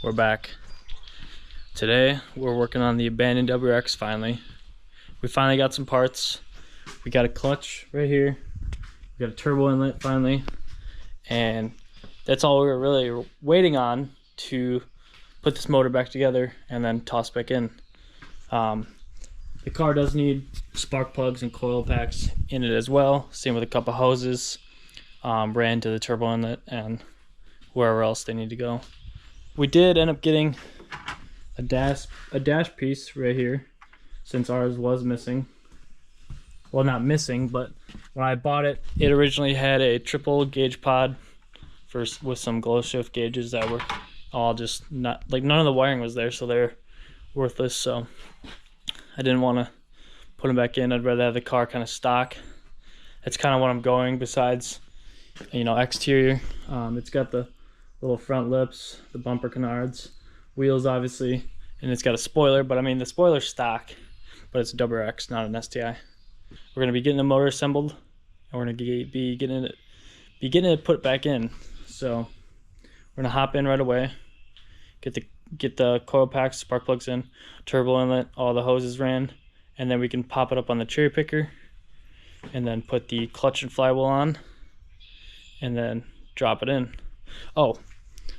We're back. Today we're working on the Abandoned WRX finally. We finally got some parts. We got a clutch right here. We got a turbo inlet finally. And that's all we were really waiting on to put this motor back together and then toss back in. The car does need spark plugs and coil packs in it as well. Same with a couple hoses. Ran to the turbo inlet and wherever else they need to go. We did end up getting a dash piece right here, since ours was missing. Well, not missing, but when I bought it, it originally had a triple gauge pod with some glow shift gauges that were all just not, like, none of the wiring was there, so they're worthless. So I didn't want to put them back in. I'd rather have the car kind of stock. That's kind of what I'm going. Besides, you know, exterior, it's got the little front lips, the bumper canards, wheels obviously, and it's got a spoiler. But I mean, the spoiler's stock, but it's a WRX, not an STI. We're gonna be getting the motor assembled, and we're gonna be getting it put back in. So we're gonna hop in right away, get the coil packs, spark plugs in, turbo inlet, all the hoses ran, and then we can pop it up on the cherry picker, and then put the clutch and flywheel on, and then drop it in. Oh,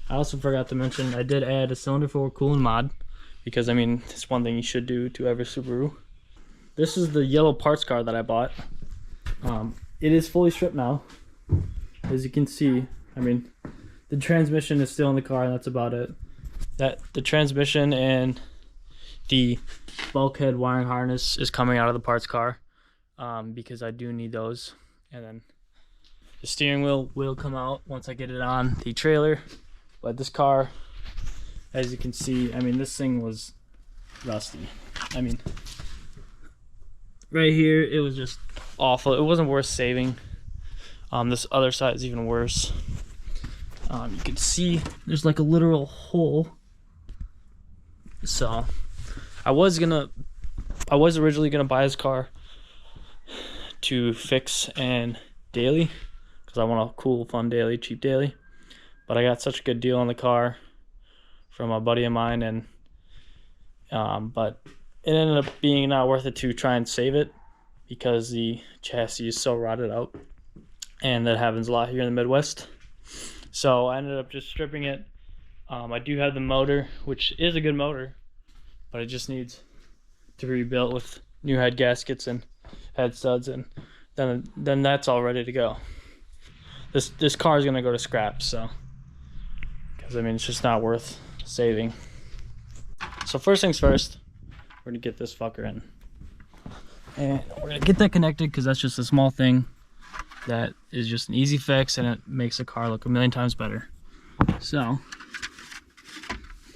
I also forgot to mention, I did add a cylinder forward cooling mod, because I mean, it's one thing you should do to every Subaru. This is the yellow parts car that I bought. It is fully stripped now, as you can see. I mean, the transmission is still in the car, and that's about it. The transmission and the bulkhead wiring harness is coming out of the parts car, because I do need those. And then the steering wheel will come out once I get it on the trailer. But this car, as you can see, I mean, this thing was rusty. I mean, right here, it was just awful. It wasn't worth saving. This other side is even worse. You can see there's like a literal hole. So I was originally gonna buy this car to fix and daily, because I want a cool, fun daily, cheap daily. But I got such a good deal on the car from a buddy of mine, and but it ended up being not worth it to try and save it, because the chassis is so rotted out, and that happens a lot here in the Midwest. So I ended up just stripping it. I do have the motor, which is a good motor, but it just needs to be rebuilt with new head gaskets and head studs, and then that's all ready to go. This car is gonna go to scrap, so, because I mean, it's just not worth saving. So first things first, we're gonna get this fucker in, and we're gonna get that connected, because that's just a small thing that is just an easy fix, and it makes the car look a million times better. So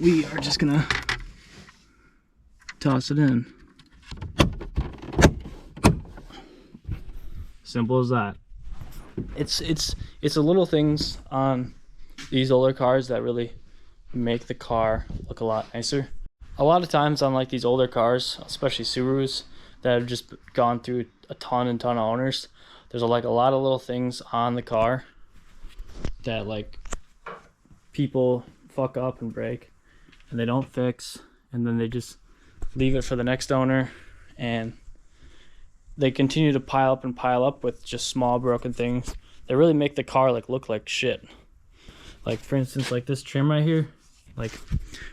we are just gonna toss it in. Simple as that. It's the little things on these older cars that really make the car look a lot nicer. A lot of times on like these older cars, especially Subarus that have just gone through a ton of owners, there's like a lot of little things on the car that like people fuck up and break, and they don't fix, and then they just leave it for the next owner, and they continue to pile up with just small broken things that really make the car like look like shit. Like, for instance, like this trim right here, like,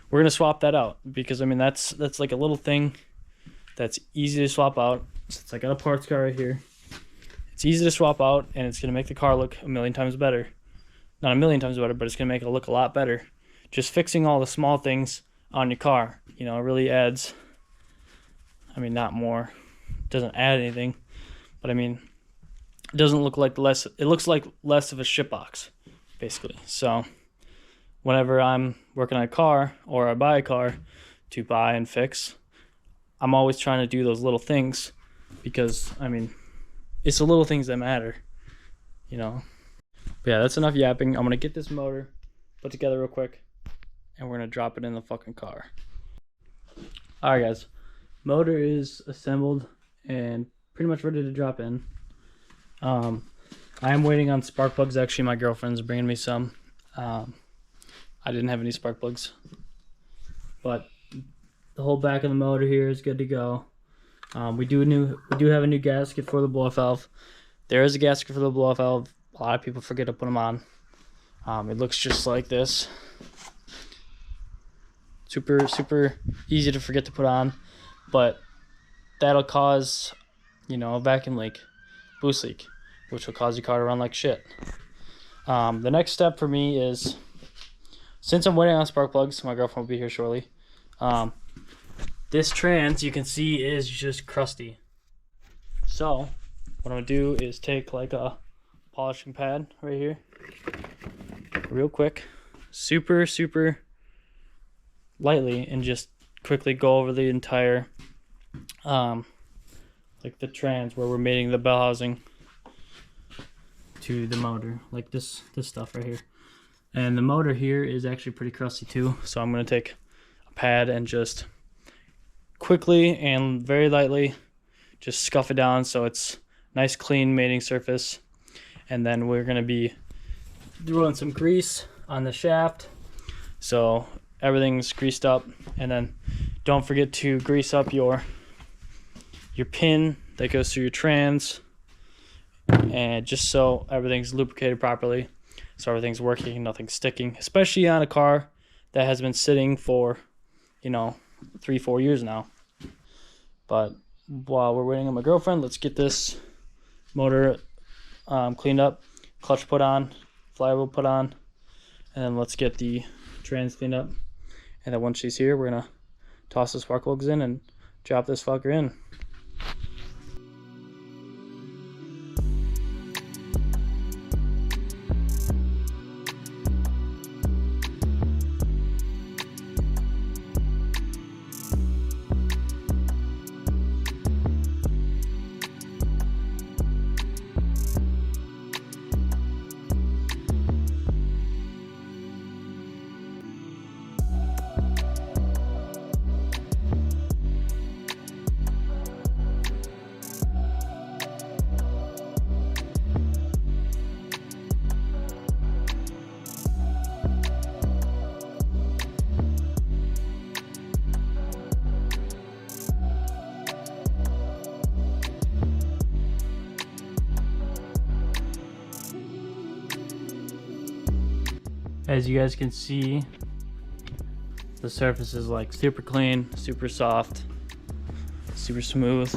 we're gonna swap that out, because I mean, that's like a little thing that's easy to swap out. Since I got a parts car right here, it's easy to swap out, and it's gonna make the car look a million times better. Not a million times better, but it's gonna make it look a lot better. Just fixing all the small things on your car, you know, it really adds, I mean, not more, it doesn't add anything, but I mean, it doesn't look like less, it looks like less of a shitbox, basically. So whenever I'm working on a car, or I buy a car to buy and fix, I'm always trying to do those little things, because I mean, it's the little things that matter, you know. But yeah, that's enough yapping. I'm gonna get this motor put together real quick, and we're gonna drop it in the fucking car. All right, guys, motor is assembled and pretty much ready to drop in. I am waiting on spark plugs. Actually, my girlfriend's bringing me some. I didn't have any spark plugs, but the whole back of the motor here is good to go. We do have a new gasket for the blow-off valve. There is a gasket for the blow-off valve. A lot of people forget to put them on. It looks just like this. Super easy to forget to put on, but that'll cause, a vacuum leak, boost leak, which will cause your car to run like shit. The next step for me is, since I'm waiting on spark plugs, my girlfriend will be here shortly. This trans, you can see, is just crusty. So what I'm gonna do is take like a polishing pad right here, real quick, super lightly, and just quickly go over the entire like the trans where we're mating the bell housing to the motor, like this stuff right here. And the motor here is actually pretty crusty too, so I'm going to take a pad and just quickly and very lightly just scuff it down so it's nice clean mating surface. And then we're going to be throwing some grease on the shaft so everything's greased up. And then don't forget to grease up your pin that goes through your trans, and just so everything's lubricated properly, so everything's working and nothing's sticking, especially on a car that has been sitting for 3-4 years now. But while we're waiting on my girlfriend, let's get this motor cleaned up, clutch put on, flywheel put on, and then let's get the trans cleaned up. And then once she's here, we're gonna toss the spark plugs in and drop this fucker in. As you guys can see, the surface is like super clean, super soft, super smooth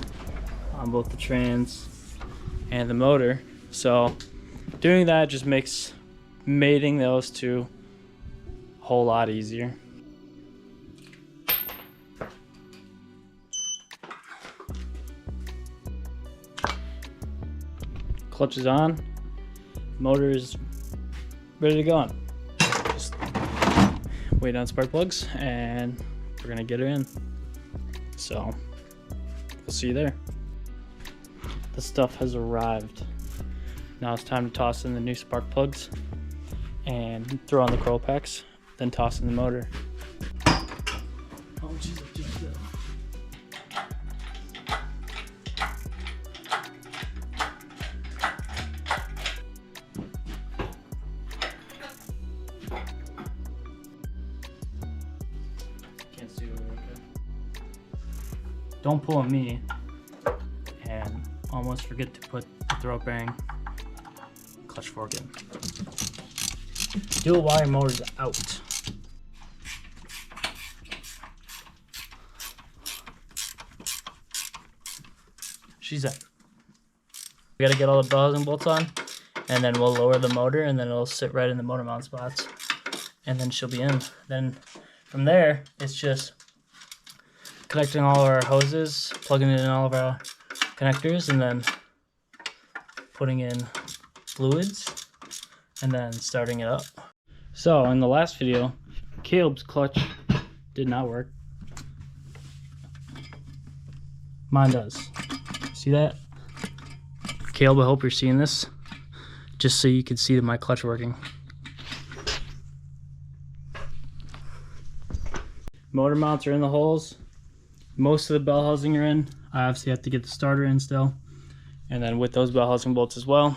on both the trans and the motor. So doing that just makes mating those two a whole lot easier. Clutch is on, motor is ready to go on. Just wait on spark plugs and we're gonna get her in. So we'll see you there. The stuff has arrived. Now it's time to toss in the new spark plugs and throw on the coil packs, then toss in the motor. Oh, geez, don't pull on me and almost forget to put the throat bearing clutch fork in. Do it while your motor's out. She's in. We gotta get all the bell housing bolts on, and then we'll lower the motor, and then it'll sit right in the motor mount spots, and then she'll be in. Then from there, it's just connecting all of our hoses, plugging it in all of our connectors, and then putting in fluids, and then starting it up. So in the last video, Caleb's clutch did not work. Mine does. See that? Caleb, I hope you're seeing this, just so you can see my clutch working. Motor mounts are in the holes. Most of the bell housing are in. I obviously have to get the starter in still, and then with those bell housing bolts as well.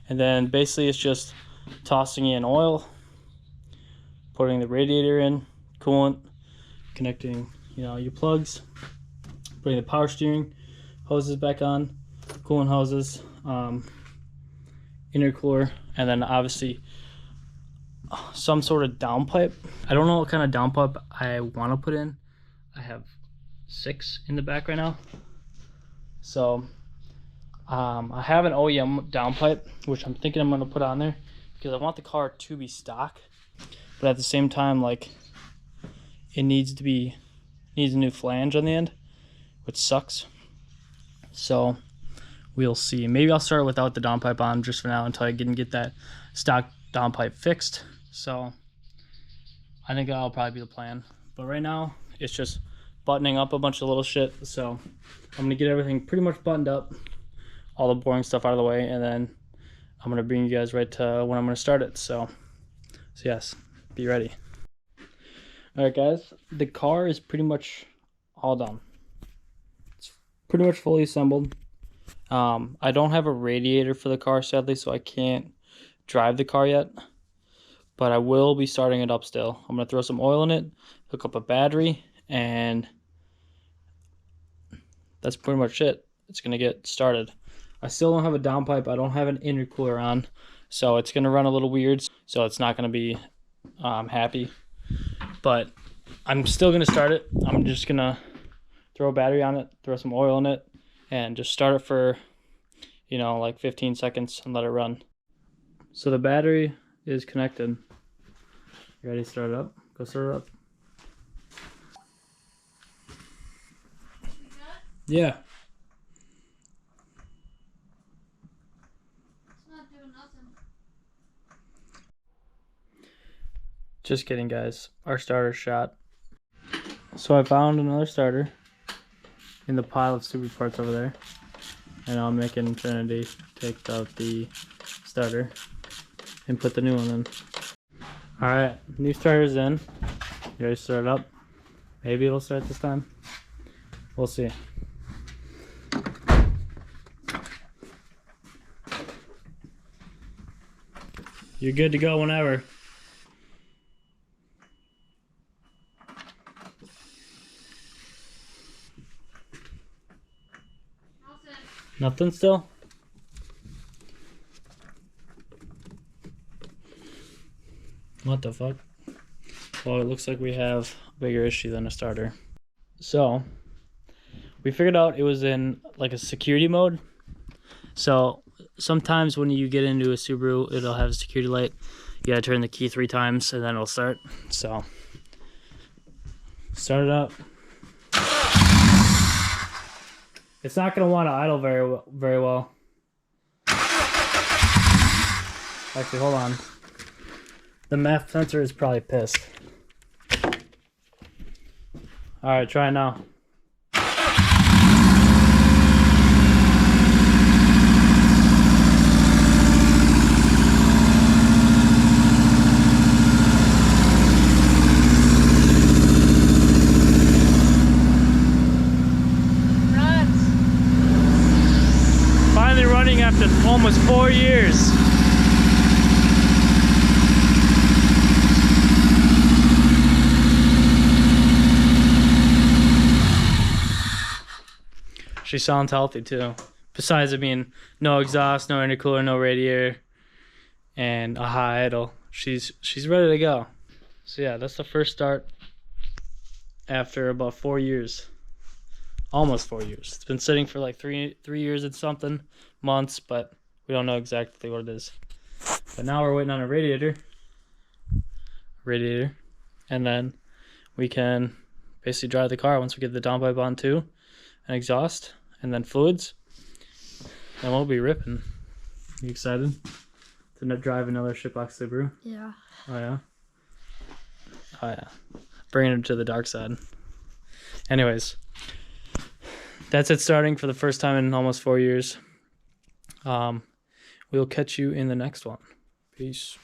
And then basically it's just tossing in oil, putting the radiator in, coolant, connecting, your plugs, putting the power steering hoses back on, coolant hoses, intercooler, and then obviously some sort of downpipe. I don't know what kind of downpipe I want to put in. I have 6 in the back right now. So I have an OEM downpipe, which I'm thinking I'm going to put on there because I want the car to be stock, but at the same time, like, it needs a new flange on the end, which sucks. So we'll see. Maybe I'll start without the downpipe on just for now until I can get that stock downpipe fixed. So I think that'll probably be the plan. But right now it's just buttoning up a bunch of little shit. So I'm gonna get everything pretty much buttoned up, all the boring stuff out of the way, and then I'm gonna bring you guys right to when I'm gonna start it. So yes, be ready. All right, guys, the car is pretty much all done. It's pretty much fully assembled. I don't have a radiator for the car, sadly, so I can't drive the car yet, but I will be starting it up still. I'm gonna throw some oil in it, hook up a battery, and that's pretty much it. It's gonna get started. I still don't have a downpipe. I don't have an intercooler on, so it's gonna run a little weird, so it's not gonna be happy, but I'm still gonna start it. I'm just gonna throw a battery on it, throw some oil in it, and just start it for, like 15 seconds and let it run. So the battery is connected. You ready to start it up? Go start it up. Yeah. It's not doing nothing. Just kidding, guys. Our starter shot. So I found another starter in the pile of stupid parts over there, and I'm making Trinity take out the starter and put the new one in. Alright, new starter's in. You ready to start it up? Maybe it'll start this time. We'll see. You're good to go whenever. Nothing still? What the fuck? Well, it looks like we have a bigger issue than a starter. So, we figured out it was in like a security mode. So, sometimes when you get into a Subaru, it'll have a security light. You gotta turn the key 3 times and then it'll start. So, start it up. It's not going to want to idle very well. Actually, hold on. The MAF sensor is probably pissed. Alright, try it now. After almost 4 years. She sounds healthy too. Besides it being no exhaust, no intercooler, no radiator, and a high idle, she's ready to go. So yeah, that's the first start after about 4 years. Almost 4 years. It's been sitting for like three years and something months, but we don't know exactly what it is. But now we're waiting on a radiator, and then we can basically drive the car once we get the downpipe on too, and exhaust, and then fluids, and we'll be ripping. You excited to drive another shitbox Subaru? Yeah. Oh yeah. Oh yeah. Bringing it to the dark side. Anyways. That's it starting for the first time in almost 4 years. We'll catch you in the next one. Peace.